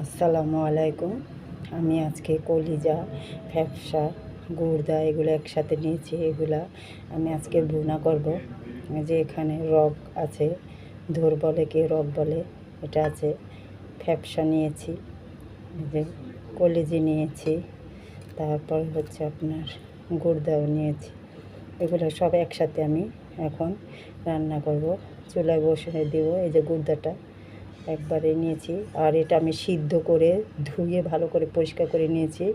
আসসালামু আলাইকুম। আমি আজকে কলিজা, ফ্যাপসা, গুড়দা এগুলো একসাথে নিয়েছি। এগুলা আমি আজকে ভুনা করব। যে এখানে রগ আছে, ধর বলে কি রগ বলে, এটা আছে। ফ্যাপসা নিয়েছি, যে কলিজি নিয়েছি, তারপর হচ্ছে আপনার গুড়দাও নিয়েছি। এগুলো সব একসাথে আমি এখন রান্না করব। চুলায় বসিয়ে দেবো। এই যে গুড়দাটা একবারে নিয়েছি, আর এটা আমি সিদ্ধ করে ধুয়ে ভালো করে পরিষ্কার করে নিয়েছি।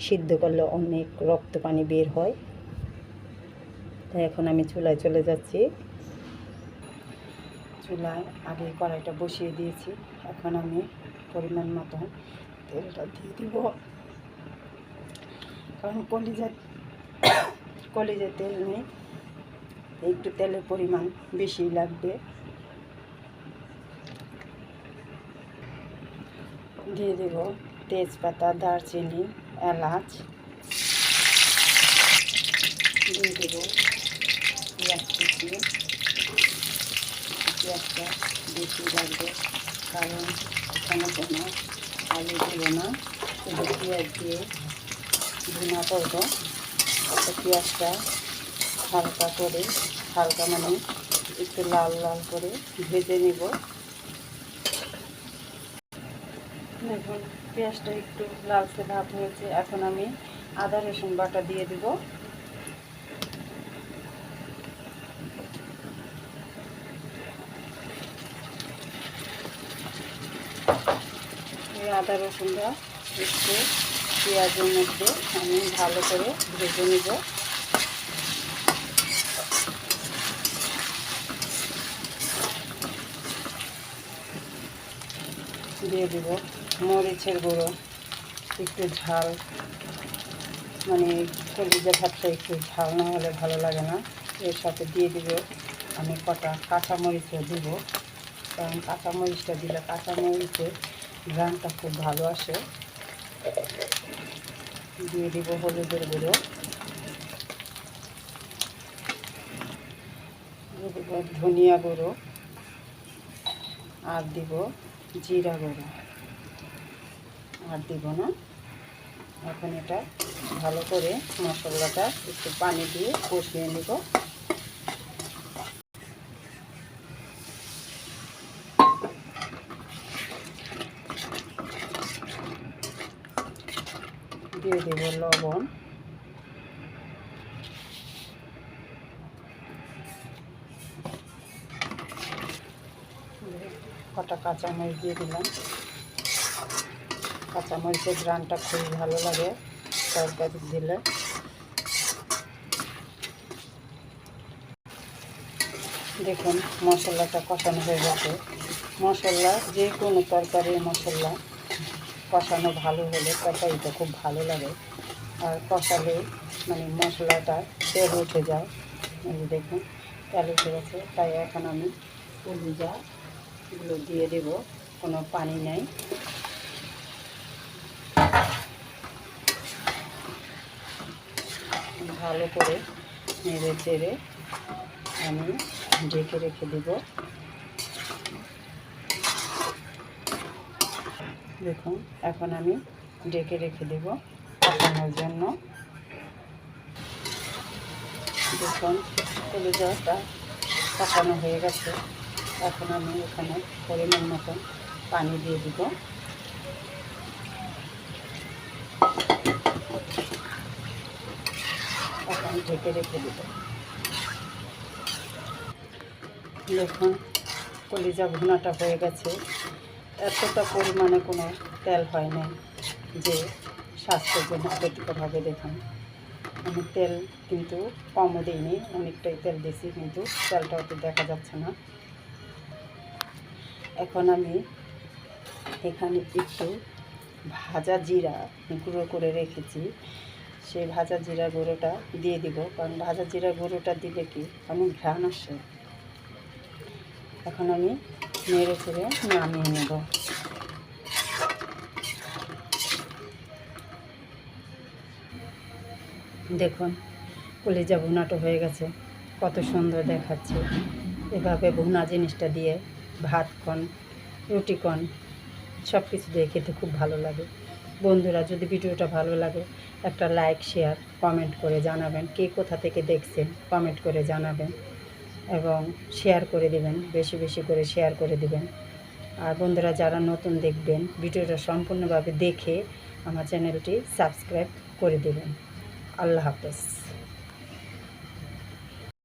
সিদ্ধ করলে অনেক রক্ত পানি বের হয়। তাই এখন আমি চুলায় চলে যাচ্ছি। চুলায় আগে কড়াইটা বসিয়ে দিয়েছি। এখন আমি পরিমাণ মতো তেলটা দিয়ে দিব, কারণ কলিজা তেল নেই, একটু তেলের পরিমাণ বেশি লাগবে। দিয়ে দেব তেজপাতা, দারচিনি, এলাচ। দিয়ে দেব পেঁয়াজ কুচি। পেঁয়াজটা বেশি লাগবে, কারণ এখানে কোনো আলু দেব না, শুধু পেঁয়াজ দিয়ে ভুনা করব। পেঁয়াজটা হালকা মানে একটু লাল লাল করে ভেজে নেব। এখন পেঁয়াজটা একটু লালচে ভাব হয়েছে। এখন আমি আদা রসুন বাটা দিয়ে দেব। এই আদা রসুনটা একটু পেঁয়াজের মধ্যে আমি ভালো করে ভেজে নেব। দিয়ে দেব মরিচের গুঁড়ো, একটু ঝাল, মানে কলিজা ভাতটা একটু ঝাল না হলে ভালো লাগে না। এর সাথে দিয়ে দিব আমি কটা কাঁচামরিচও দিব, কারণ কাঁচামরিচটা দিলে কাঁচামরিচের ঘ্রাণটা খুব ভালো আসে। দিয়ে দিব হলুদের গুঁড়ো, দিয়ে দিব ধনিয়া গুঁড়ো, আর দিব জিরা গুঁড়ো, আর দিব না। এখন এটা ভালো করে মশলাটা একটু পানি দিয়ে কষিয়ে নেব। দিয়ে দেব লবণ, কটা কাঁচামরিচ দিয়ে দিলাম। কাঁচামরিচের ঘ্রাণটা খুবই ভালো লাগে তরকারি দিলে। দেখুন মশলাটা কষানো হয়ে গেছে। মশলা যে কোনো তরকারির মশলা কষানো ভালো হলে তরকারিটা খুব ভালো লাগে, আর কষালে মানে মশলাটা তেল উঠে যায়। এই দেখুন তেল উঠে গেছে। তাই এখন আমি কলিজাগুলো দিয়ে দেব, কোনো পানি নেই। ভালো করে নেড়ে চেড়ে আমি ঢেকে রেখে দেব। দেখুন এখন আমি ঢেকে রেখে দেব কষানোর জন্য। দেখুন কলিজাটা কষানো হয়ে গেছে। এখন আমি এখানে পরিমাণ মতন পানি দিয়ে দিব। এখন ঢেকে রেখে দেব। দেখুন কলিজা ভুনাটা হয়ে গেছে। এতটা পরিমাণে কোনো তেল হয় না যে স্বাস্থ্যের জন্য ক্ষতিকর হবে। দেখুন আমি তেল কিন্তু কমও দিইনি, অনেকটাই তেল দিয়েছি, কিন্তু তেলটা অত দেখা যাচ্ছে না। এখন আমি এখানে একটু ভাজা জিরা গুঁড়ো করে রেখেছি, সেই ভাজা জিরা গুঁড়োটা দিয়ে দিব, কারণ ভাজা জিরা গুঁড়োটা দিলে কি অনেক ঘ্রাণ আসে। এখন আমি নেড়ে চেড়ে নামিয়ে নেব। দেখুন কলিজা ভুনাটা হয়ে গেছে, কত সুন্দর দেখাচ্ছে। এভাবে ভুনা জিনিসটা দিয়ে ভাত কন, রুটি কন, সব কিছু দিয়ে খেতে খুব ভালো লাগে। বন্ধুরা, যদি ভিডিওটা ভালো লাগে একটা লাইক, শেয়ার, কমেন্ট করে জানাবেন। কে কোথা থেকে দেখছেন কমেন্ট করে জানাবেন এবং শেয়ার করে দিবেন, বেশি বেশি করে শেয়ার করে দিবেন। আর বন্ধুরা, যারা নতুন দেখবেন ভিডিওটা সম্পূর্ণভাবে দেখে আমার চ্যানেলটি সাবস্ক্রাইব করে দেবেন। আল্লাহ হাফেজ।